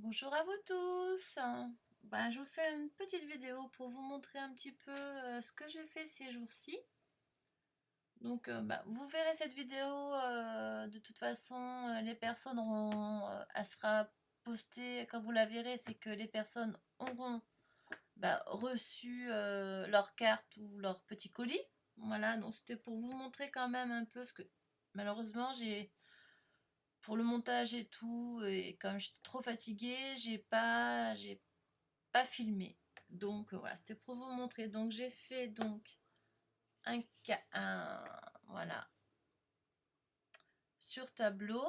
Bonjour à vous tous. Je vous fais une petite vidéo pour vous montrer un petit peu ce que j'ai fait ces jours-ci. Donc, vous verrez cette vidéo. De toute façon, les personnes elle sera postée quand vous la verrez, c'est que les personnes auront reçu leur carte ou leur petit colis. Voilà, donc c'était pour vous montrer quand même un peu ce que malheureusement j'ai pour le montage et tout, et comme j'étais trop fatiguée, j'ai pas filmé. Donc voilà, c'était pour vous montrer. Donc j'ai fait donc voilà, sur tableau.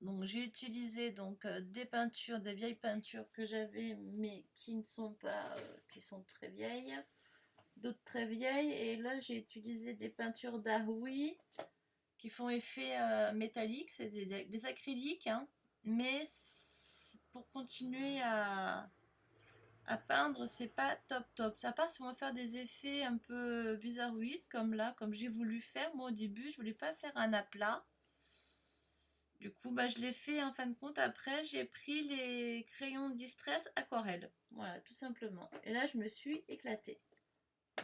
Donc j'ai utilisé donc des peintures, des vieilles peintures que j'avais, mais qui ne sont pas, qui sont très vieilles, d'autres très vieilles. Et là j'ai utilisé des peintures d'Ahoui qui font effet métallique, c'est des acryliques, hein, mais pour continuer à peindre, c'est pas top top. À part si on va faire des effets un peu bizarroïdes, comme là, comme j'ai voulu faire. Moi, au début, je voulais pas faire un aplat. Du coup, je l'ai fait en fin de compte. Après, j'ai pris les crayons Distress aquarelle. Voilà, tout simplement. Et là, je me suis éclatée.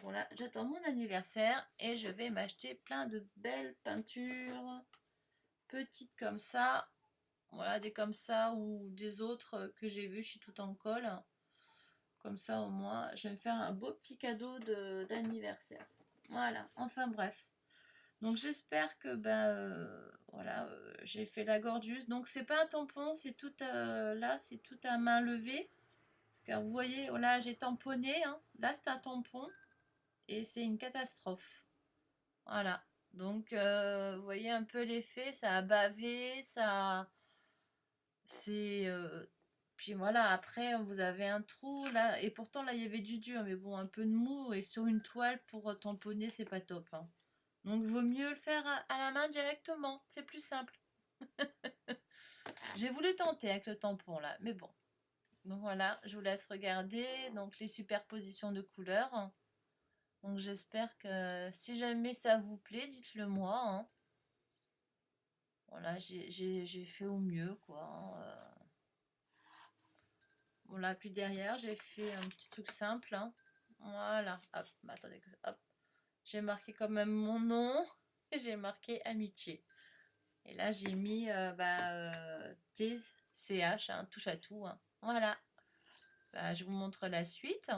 Bon, là, j'attends mon anniversaire et je vais m'acheter plein de belles peintures petites comme ça. Voilà, des comme ça ou des autres que j'ai vues. Je suis tout en colle. Comme ça, au moins, je vais me faire un beau petit cadeau d'anniversaire. Voilà, enfin bref. Donc j'espère que voilà, j'ai fait la gorgeuse. Donc c'est pas un tampon, c'est tout là, c'est tout à main levée. Car vous voyez, là j'ai tamponné, hein. Là c'est un tampon et c'est une catastrophe. Voilà. Donc vous voyez un peu l'effet, ça a bavé, ça c'est puis voilà, après vous avez un trou là, et pourtant là il y avait du dur, mais bon, un peu de mou, et sur une toile pour tamponner, c'est pas top, hein. Donc vaut mieux le faire à la main directement, c'est plus simple. J'ai voulu tenter avec le tampon là, mais bon. Donc voilà, je vous laisse regarder donc les superpositions de couleurs. Donc j'espère que si jamais ça vous plaît, dites-le moi, hein. Voilà, j'ai fait au mieux, quoi, hein. Voilà, puis derrière, j'ai fait un petit truc simple, hein. Voilà, hop, attendez, hop. J'ai marqué quand même mon nom et j'ai marqué amitié. Et là, j'ai mis TCH, hein, touche à tout, hein. Voilà. Je vous montre la suite.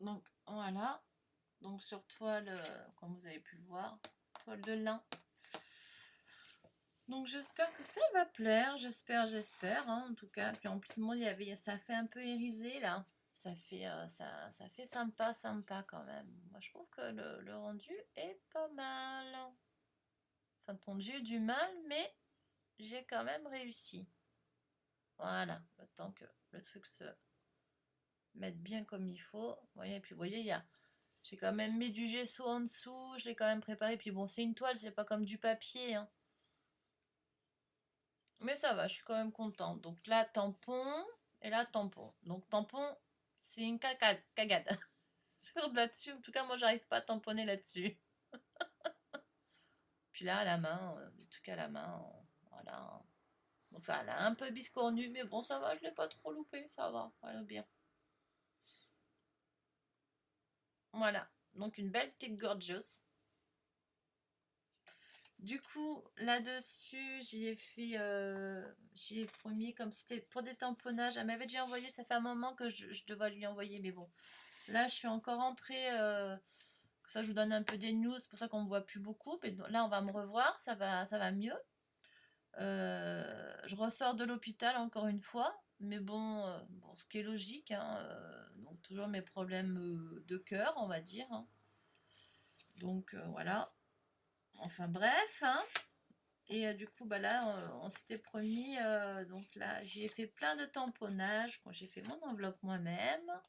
Donc, voilà. Donc, sur toile, comme vous avez pu le voir, toile de lin. Donc, j'espère que ça va plaire. J'espère, hein, en tout cas. Puis en plus, moi, ça fait un peu irisé, là. Ça fait sympa, sympa quand même. Moi, je trouve que le rendu est pas mal. Fin de compte, j'ai eu du mal, mais j'ai quand même réussi. Voilà, le temps que le truc se mette bien comme il faut. Vous voyez, et puis vous voyez, j'ai quand même mis du gesso en dessous, je l'ai quand même préparé. Puis bon, c'est une toile, c'est pas comme du papier, hein. Mais ça va, je suis quand même contente. Donc là, tampon, et là, tampon. Donc tampon, c'est une cagade. Sur là-dessus, en tout cas, moi, j'arrive pas à tamponner là-dessus. Puis là, à la main, des trucs à la main, voilà. Donc ça, elle a un peu biscornu, mais bon, ça va, je l'ai pas trop loupé, ça va, voilà bien. Voilà, donc une belle petite gorgeous. Du coup, là-dessus, j'ai promis, comme c'était pour des tamponnages, elle m'avait déjà envoyé, ça fait un moment que je devais lui envoyer, mais bon. Là, je suis encore entrée, ça je vous donne un peu des news, c'est pour ça qu'on me voit plus beaucoup, mais là, on va me revoir, ça va mieux. Je ressors de l'hôpital encore une fois, mais bon, ce qui est logique, hein, donc toujours mes problèmes de cœur, on va dire, hein. Donc voilà, enfin bref, hein. Et du coup, là, on s'était promis, donc là, j'ai fait plein de tamponnages quand j'ai fait mon enveloppe moi-même.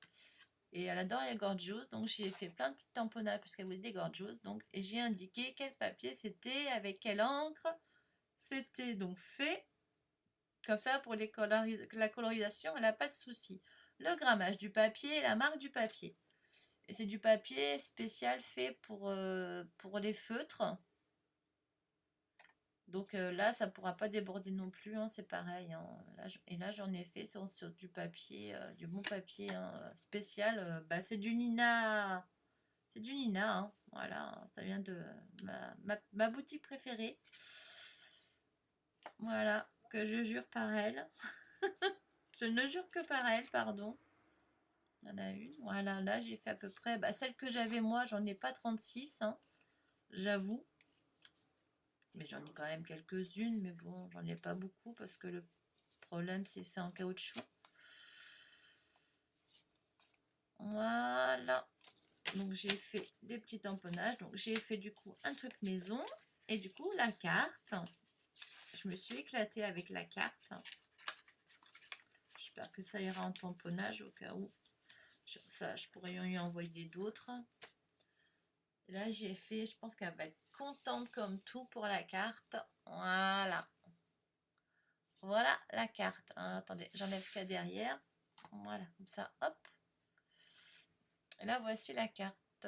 Et elle adore les gorgeous, donc j'ai fait plein de petits tamponnages parce qu'elle voulait des gorgeous. Donc, et j'ai indiqué quel papier c'était, avec quelle encre c'était donc fait. Comme ça, pour la colorisation, elle n'a pas de souci. Le grammage du papier et la marque du papier. Et c'est du papier spécial fait pour les feutres. Donc là, ça pourra pas déborder non plus, hein, c'est pareil, hein. Et là, j'en ai fait sur du papier, du bon papier, hein, spécial. Bah, c'est du Nina. C'est du Nina, hein. Voilà, ça vient de ma boutique préférée. Voilà, que je jure par elle. Je ne jure que par elle, pardon. Il y en a une. Voilà, là, j'ai fait à peu près. Bah, celle que j'avais moi, j'en ai pas 36, hein, j'avoue. Mais j'en ai quand même quelques-unes, mais bon, j'en ai pas beaucoup parce que le problème, c'est en caoutchouc. Voilà. Donc j'ai fait des petits tamponnages. Donc j'ai fait du coup un truc maison. Et du coup la carte. Je me suis éclatée avec la carte. J'espère que ça ira en tamponnage au cas où. Ça, je pourrais y envoyer d'autres. Là j'ai fait, je pense qu'elle va être contente comme tout pour la carte. Voilà. Voilà la carte. Attendez, j'enlève ce qu'il y a derrière. Voilà, comme ça, hop. Et là voici la carte.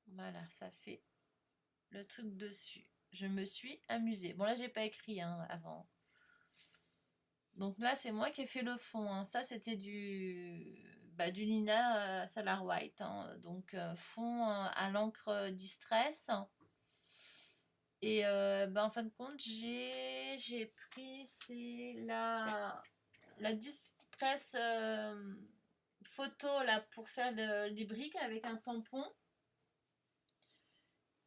Voilà, ça fait le truc dessus. Je me suis amusée. Bon, là, j'ai pas écrit hein, avant. Donc là, c'est moi qui ai fait le fond, hein. Ça, c'était du Nina Solar White, hein. Donc, fond à l'encre Distress. Et en fin de compte, j'ai pris c'est la Distress photo là pour faire les briques avec un tampon.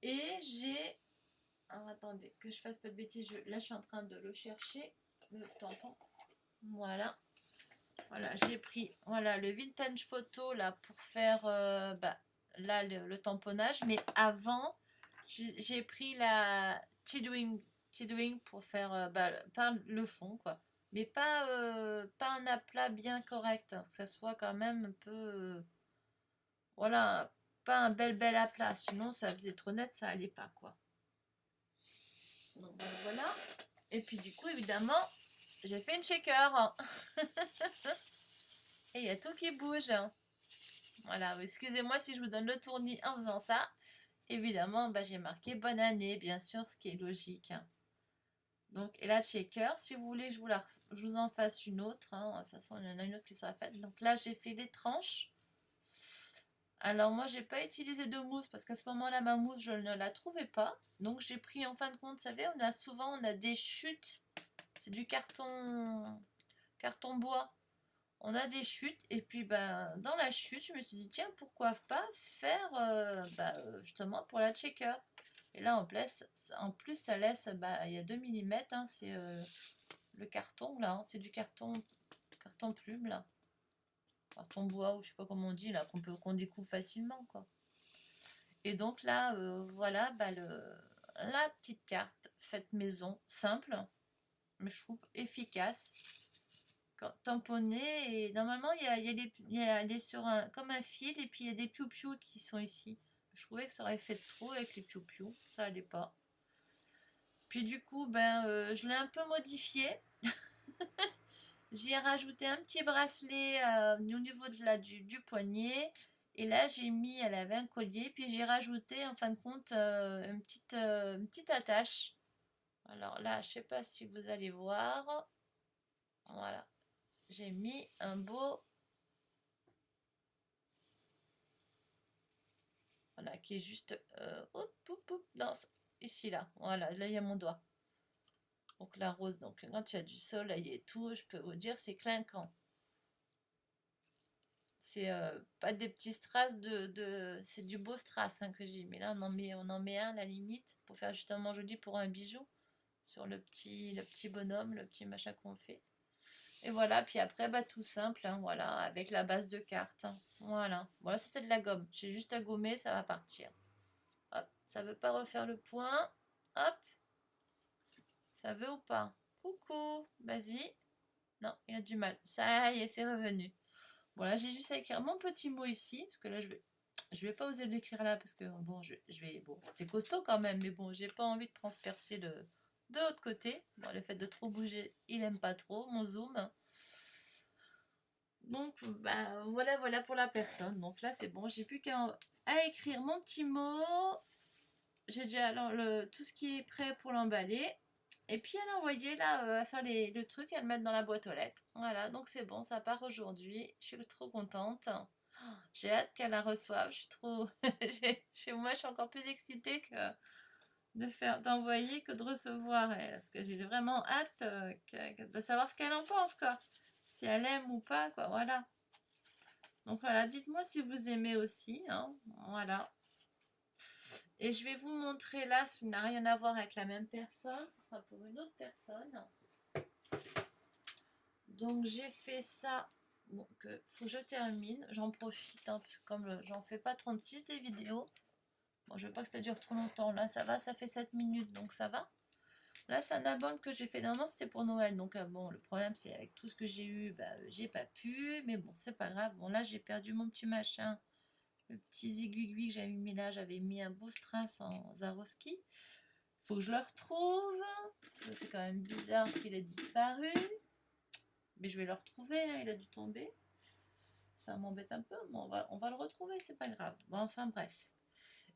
Et j'ai... Alors, attendez, que je fasse pas de bêtises. Là, je suis en train de le chercher, le tampon. Voilà. Voilà, j'ai pris voilà, le vintage photo là pour faire là le tamponnage. Mais avant, j'ai pris la Tidwing pour faire par le fond, quoi. Mais pas un aplat bien correct. Que ça soit quand même un peu... voilà, pas un bel aplat. Sinon, ça faisait trop net, ça allait pas, quoi. Donc voilà. Et puis du coup, évidemment, j'ai fait une shaker. Et il y a tout qui bouge. Voilà, excusez-moi si je vous donne le tournis en faisant ça. Évidemment, j'ai marqué bonne année, bien sûr, ce qui est logique. Donc, et la shaker, si vous voulez, je vous en fasse une autre. De toute façon, il y en a une autre qui sera faite. Donc là, j'ai fait les tranches. Alors moi, j'ai pas utilisé de mousse parce qu'à ce moment-là, ma mousse, je ne la trouvais pas. Donc j'ai pris, en fin de compte, vous savez, on a des chutes. C'est du carton bois. On a des chutes et puis dans la chute je me suis dit tiens pourquoi pas faire justement pour la checker. Et là en plus ça laisse il y a 2 mm hein, c'est le carton là, hein, c'est du carton plume là, carton bois ou je sais pas comment on dit là, qu'on découpe facilement quoi. Et donc là voilà la petite carte faite maison, simple mais je trouve efficace, tamponné. Et normalement elle est sur comme un fil et puis il y a des piou-piou qui sont ici. Je trouvais que ça aurait fait trop avec les piou-piou, ça allait pas. Puis du coup je l'ai un peu modifié. J'y ai rajouté un petit bracelet au niveau du poignet. Et là elle avait un collier, puis j'ai rajouté en fin de compte une petite attache. Alors là je sais pas si vous allez voir, voilà, j'ai mis un beau... Voilà, qui est juste... non, ici, là. Voilà, là, il y a mon doigt. Donc, la rose, donc, quand il y a du soleil et tout, je peux vous dire, c'est clinquant. C'est pas des petits strass c'est du beau strass hein, que j'ai. Mais là, on en met un, à la limite, pour faire justement joli pour un bijou. Sur le petit bonhomme, le petit machin qu'on fait. Et voilà, puis après, tout simple, hein, voilà, avec la base de cartes. Hein. Voilà, voilà, ça c'est de la gomme. J'ai juste à gommer, ça va partir. Hop, ça veut pas refaire le point. Hop, ça veut ou pas? Coucou, vas-y. Non, il a du mal. Ça y est, c'est revenu. Bon, là, j'ai juste à écrire mon petit mot ici, parce que là, je vais pas oser l'écrire là, parce que bon, bon, c'est costaud quand même, mais bon, j'ai pas envie de transpercer de l'autre côté. Bon, le fait de trop bouger, il aime pas trop, mon zoom. Donc, voilà pour la personne. Donc là, c'est bon, j'ai plus qu'à écrire mon petit mot. j'ai déjà tout ce qui est prêt pour l'emballer. Et puis elle a envoyé là à faire le truc, à le mettre dans la boîte aux lettres. Voilà, donc c'est bon, ça part aujourd'hui. Je suis trop contente. J'ai hâte qu'elle la reçoive. Je suis trop. Chez moi, je suis encore plus excitée que d'envoyer que de recevoir. Parce que j'ai vraiment hâte de savoir ce qu'elle en pense, quoi. Si elle aime ou pas, quoi. Voilà. Donc voilà, dites-moi si vous aimez aussi. Hein. Voilà. Et je vais vous montrer là, ce n'a rien à voir avec la même personne. Ce sera pour une autre personne. Donc j'ai fait ça. Bon, faut que je termine. J'en profite, hein, parce que comme j'en fais pas 36 des vidéos. Bon, je veux pas que ça dure trop longtemps. Là, ça va, ça fait 7 minutes, donc ça va. Là, c'est un album que j'ai fait. Normalement, c'était pour Noël. Donc, bon, le problème, c'est avec tout ce que j'ai eu, bah, j'ai pas pu. Mais bon, c'est pas grave. Bon, là, j'ai perdu mon petit machin. Le petit aiguille que j'avais mis là. J'avais mis un beau strass en Swarovski. Faut que je le retrouve. C'est quand même bizarre qu'il ait disparu. Mais je vais le retrouver. Là, il a dû tomber. Ça m'embête un peu. Bon, on va le retrouver. C'est pas grave. Bon, enfin, bref.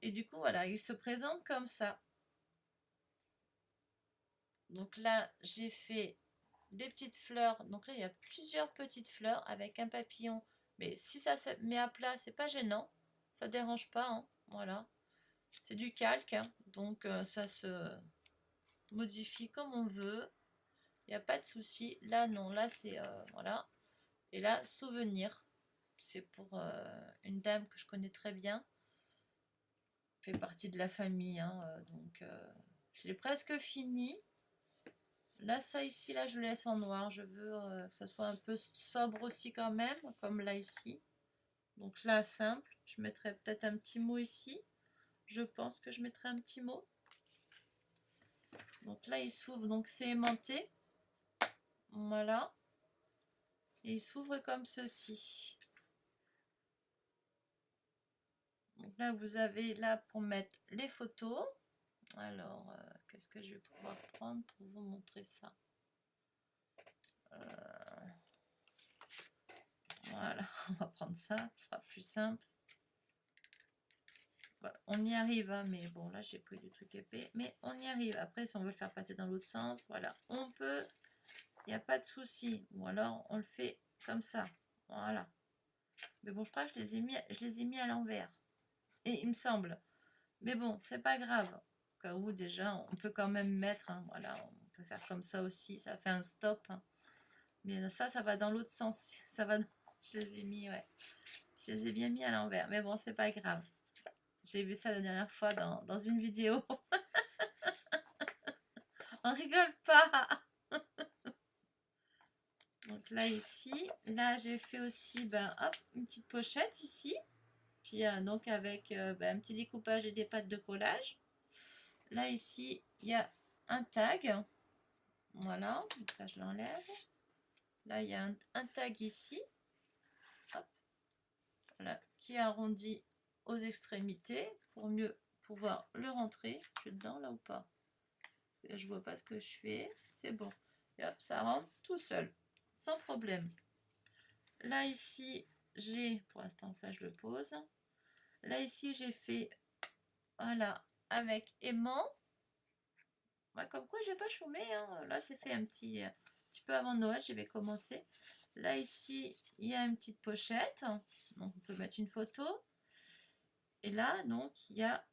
Et du coup, voilà, il se présente comme ça. Donc là, j'ai fait des petites fleurs. Donc là, il y a plusieurs petites fleurs avec un papillon. Mais si ça se met à plat, c'est pas gênant. Ça dérange pas. Hein. Voilà. C'est du calque. Hein. Donc ça se modifie comme on veut. Il n'y a pas de souci. Là, non. Là, c'est... voilà. Et là, souvenir. C'est pour une dame que je connais très bien. Fait partie de la famille. Hein, donc, je l'ai presque fini. Là, ça ici, là, je laisse en noir. Je veux que ça soit un peu sobre aussi quand même, comme là ici. Donc là, simple. Je mettrai peut-être un petit mot ici. Je pense que je mettrai un petit mot. Donc là, il s'ouvre. Donc c'est aimanté. Voilà. Et il s'ouvre comme ceci. Donc là, vous avez là pour mettre les photos. Alors, qu'est-ce que je vais pouvoir prendre pour vous montrer ça? Voilà, on va prendre ça, ce sera plus simple. Voilà, on y arrive, hein, mais bon, là j'ai pris du truc épais, mais on y arrive. Après, si on veut le faire passer dans l'autre sens, voilà, on peut, il n'y a pas de souci. Ou alors, on le fait comme ça, voilà. Mais bon, je crois que je les ai mis à l'envers, et il me semble. Mais bon, c'est pas grave. Au cas où, déjà, on peut quand même mettre, hein, voilà, on peut faire comme ça aussi, ça fait un stop. Hein. Mais ça va dans l'autre sens. Ça va dans... Je les ai mis, ouais. Je les ai bien mis à l'envers. Mais bon, c'est pas grave. J'ai vu ça la dernière fois dans une vidéo. On rigole pas. Donc là, ici. Là, j'ai fait aussi, ben, hop, une petite pochette ici. Puis donc avec ben, un petit découpage et des pattes de collage. Là, ici, il y a un tag. Voilà. Donc ça, je l'enlève. Là, il y a un tag ici. Hop. Voilà. Qui est arrondi aux extrémités pour mieux pouvoir le rentrer. Je suis dedans là ou pas? Là, je vois pas ce que je fais. C'est bon. Et hop, ça rentre tout seul. Sans problème. Là, ici, j'ai... Pour l'instant, ça, je le pose. Là, ici, j'ai fait... Voilà. Avec aimant. Bah, comme quoi, j'ai pas chômé. Hein. Là, c'est fait un petit peu avant Noël. Je vais commencer. Là, ici, il y a une petite pochette. Donc, on peut mettre une photo. Et là, donc, il y a...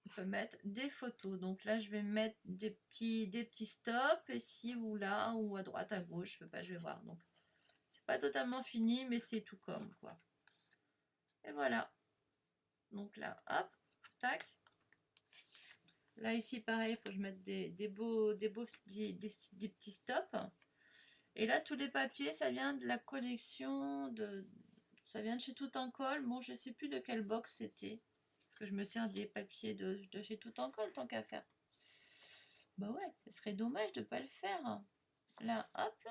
On peut mettre des photos. Donc là, je vais mettre des petits stops ici ou là, ou à droite, à gauche. Je sais pas, je vais voir. Donc, c'est pas totalement fini, mais c'est tout comme, quoi. Et voilà. Donc là, hop, tac. Là, ici, pareil, il faut que je mette des petits stops. Et là, tous les papiers, ça vient de la collection de... Ça vient de chez Tout en Colle. Bon, je sais plus de quelle box c'était. Parce que je me sers des papiers de chez Tout en Colle, tant qu'à faire. Bah ouais, ce serait dommage de ne pas le faire. Là, hop.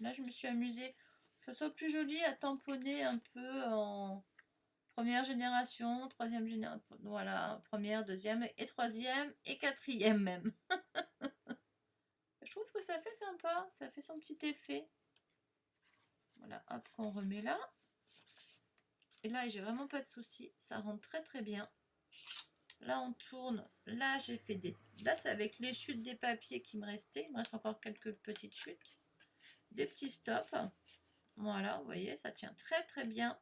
Là, je me suis amusée. Que ce soit plus joli à tamponner un peu en première génération, troisième génération. Voilà, première, deuxième et troisième et quatrième même. Je trouve que ça fait sympa. Ça fait son petit effet. Voilà, hop, qu'on remet là. Et là, j'ai vraiment pas de soucis. Ça rentre très très bien. Là, on tourne. Là, j'ai fait des... Là, c'est avec les chutes des papiers qui me restaient. Il me reste encore quelques petites chutes. Des petits stops. Voilà, vous voyez, ça tient très très bien.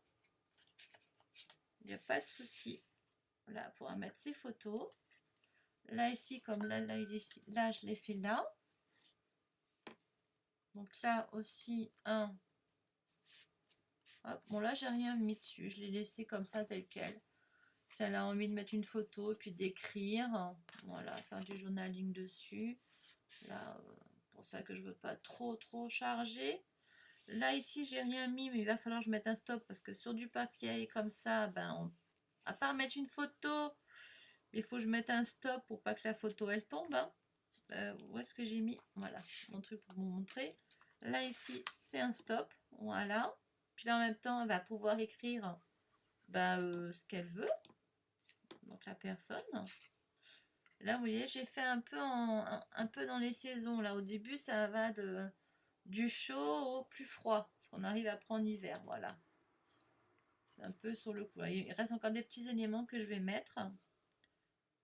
Il n'y a pas de souci. Là, on pourra mettre ses photos. Là, ici, comme là, ici, là, je l'ai fait là. Donc là aussi, un. Hop, bon, là, j'ai rien mis dessus. Je l'ai laissé comme ça, tel quel. Si elle a envie de mettre une photo, puis d'écrire. Voilà, faire du journaling dessus. Là, pour ça que je veux pas trop charger. Là, ici, j'ai rien mis, mais il va falloir que je mette un stop parce que sur du papier comme ça, ben, à part mettre une photo, il faut que je mette un stop pour pas que la photo elle tombe. Hein. Où est-ce que j'ai mis? Voilà, mon truc pour vous montrer. Là, ici, c'est un stop. Voilà. Puis là, en même temps, elle va pouvoir écrire ce qu'elle veut. Donc, la personne. Là, vous voyez, j'ai fait un peu, un peu dans les saisons. Là, au début, ça va du chaud au plus froid. Parce qu'on arrive après en hiver. Voilà. C'est un peu sur le coup. Il reste encore des petits éléments que je vais mettre.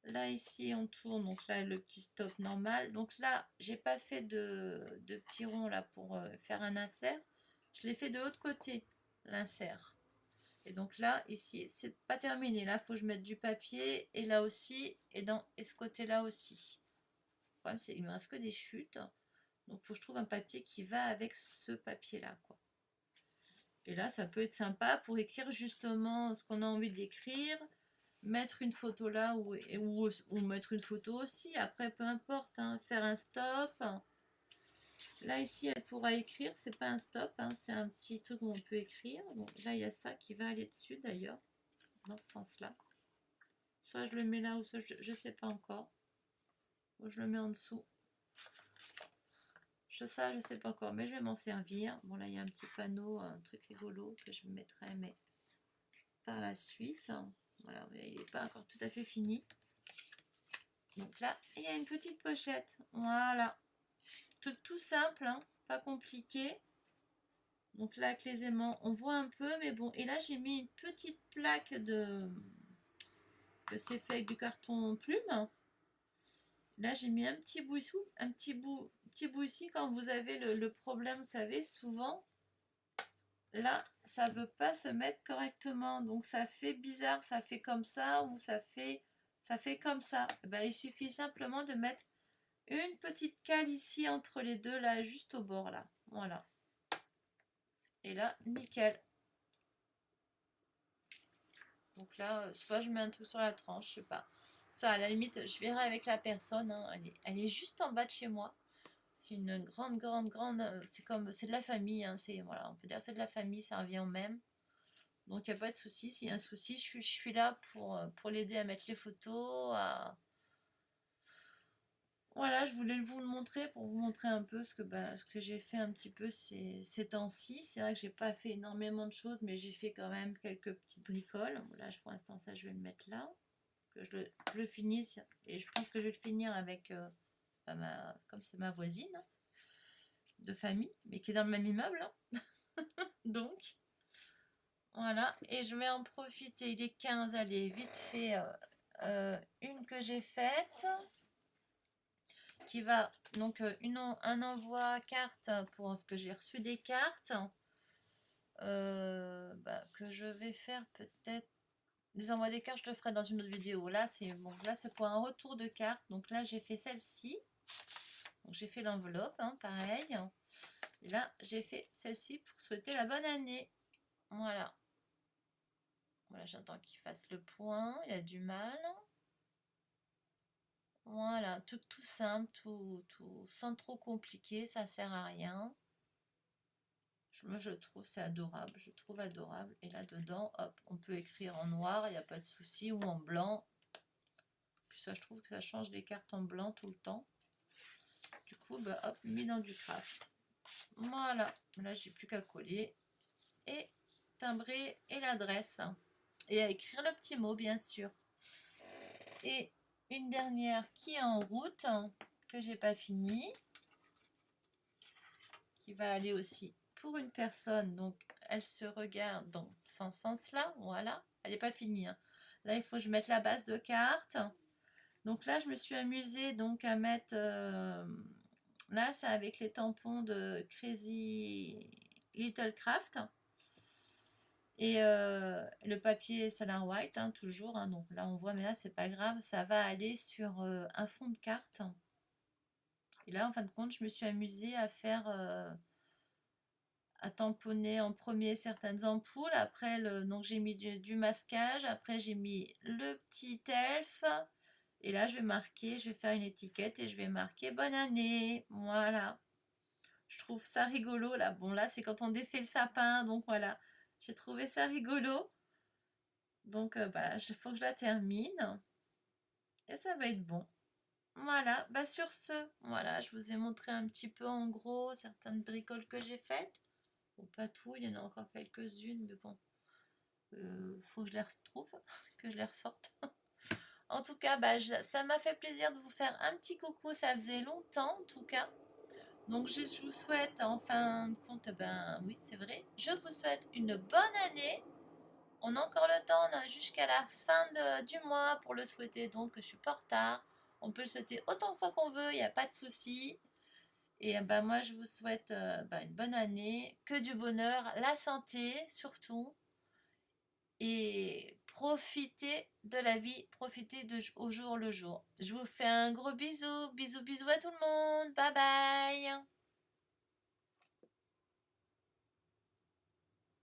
Là, ici, on tourne. Donc là, le petit stop normal. Donc là, j'ai pas fait de petits ronds là pour faire un insert. Je l'ai fait de l'autre côté, l'insert. Et donc là, ici, c'est pas terminé. Là, il faut que je mette du papier. Et là aussi. Et ce côté-là aussi. Le problème, c'est qu'il me reste que des chutes. Donc, il faut que je trouve un papier qui va avec ce papier-là, quoi. Et là, ça peut être sympa pour écrire justement ce qu'on a envie d'écrire. Mettre une photo là ou mettre une photo aussi. Après, peu importe. Hein, faire un stop. Là, ici, elle pourra écrire. C'est pas un stop. Hein, c'est un petit truc où on peut écrire. Donc là, il y a ça qui va aller dessus d'ailleurs. Dans ce sens-là. Soit je le mets là ou soit je sais pas encore. Ou je le mets en dessous. Je sais pas encore. Mais je vais m'en servir. Bon, là, il y a un petit panneau. Un truc rigolo que je mettrai. Mais par la suite. Voilà, il n'est pas encore tout à fait fini. Donc là, il y a une petite pochette. Voilà. Tout simple, hein, pas compliqué. Donc là, avec les aimants, on voit un peu, mais bon. Et là, j'ai mis une petite plaque que c'est fait avec du carton plume. Là, j'ai mis un petit bout ici, petit bout ici. Quand vous avez le problème, vous savez, souvent, là, ça veut pas se mettre correctement. Donc, ça fait bizarre. Ça fait comme ça ou ça fait comme ça. Et ben, il suffit simplement de mettre une petite cale ici entre les deux, là, juste au bord, là. Voilà. Et là, nickel. Donc là, soit je mets un truc sur la tranche, je sais pas. Ça, à la limite, je verrai avec la personne. Hein. Elle est juste en bas de chez moi. C'est une grande. C'est de la famille. Hein. Voilà, on peut dire c'est de la famille, ça revient au même. Donc il n'y a pas de souci. S'il y a un souci, je suis là pour l'aider à mettre les photos, Voilà, je voulais vous le montrer pour vous montrer un peu ce que j'ai fait un petit peu ces temps-ci. C'est vrai que j'ai pas fait énormément de choses, mais j'ai fait quand même quelques petites bricoles. Là, pour l'instant, ça, je vais le mettre là. Que je le finisse. Et je pense que je vais le finir avec, comme c'est ma voisine de famille, mais qui est dans le même immeuble. Hein. Donc, voilà. Et je vais en profiter. Il est 15, allez, vite fait. Une que j'ai faite. Qui va donc un envoi carte pour ce que j'ai reçu des cartes que je vais faire peut-être les envois des cartes, je le ferai dans une autre vidéo. Là c'est bon, là c'est pour un retour de cartes. Donc là j'ai fait celle-ci, donc j'ai fait l'enveloppe, hein, pareil. Et là j'ai fait celle-ci pour souhaiter la bonne année. Voilà, j'attends qu'il fasse le point, il a du mal. Voilà, tout simple, tout sans trop compliqué, ça sert à rien. Moi je trouve c'est adorable, je trouve adorable. Et là dedans, hop, on peut écrire en noir, il n'y a pas de souci, ou en blanc. Puis ça, je trouve que ça change les cartes en blanc tout le temps. Du coup, hop, mis dans du craft. Voilà, là j'ai plus qu'à coller et timbrer et l'adresse. Et à écrire le petit mot, bien sûr. Et une dernière qui est en route, que j'ai pas fini, qui va aller aussi pour une personne. Donc, elle se regarde dans ce sens-là. Voilà, elle n'est pas finie. Hein. Là, il faut que je mette la base de cartes. Donc là, je me suis amusée donc à mettre... là, c'est avec les tampons de Crazy Little Craft. Et le papier Salar White, hein, toujours. Hein, donc là, on voit, mais là, c'est pas grave. Ça va aller sur un fond de carte. Et là, en fin de compte, je me suis amusée à faire... à tamponner en premier certaines ampoules. Après, donc j'ai mis du masquage. Après, j'ai mis le petit elfe. Et là, je vais marquer, je vais faire une étiquette et je vais marquer bonne année. Voilà. Je trouve ça rigolo là. Bon, là, c'est quand on défait le sapin. Donc voilà. J'ai trouvé ça rigolo. Donc voilà, il faut que je la termine. Et ça va être bon. Voilà. Bah, sur ce, voilà, je vous ai montré un petit peu en gros certaines bricoles que j'ai faites. Bon, pas tout, il y en a encore quelques-unes, mais bon. Faut que je les retrouve, que je les ressorte. En tout cas, bah, ça m'a fait plaisir de vous faire un petit coucou. Ça faisait longtemps, en tout cas. Donc, je vous souhaite, en fin de compte, ben oui, c'est vrai. Je vous souhaite une bonne année. On a encore le temps, on a jusqu'à la fin du mois pour le souhaiter. Donc, je suis pas en retard. On peut le souhaiter autant de fois qu'on veut, il n'y a pas de souci. Et ben, moi, je vous souhaite une bonne année, que du bonheur, la santé surtout. Et profitez de la vie, profitez au jour le jour. Je vous fais un gros bisou, bisous bisous à tout le monde, bye bye.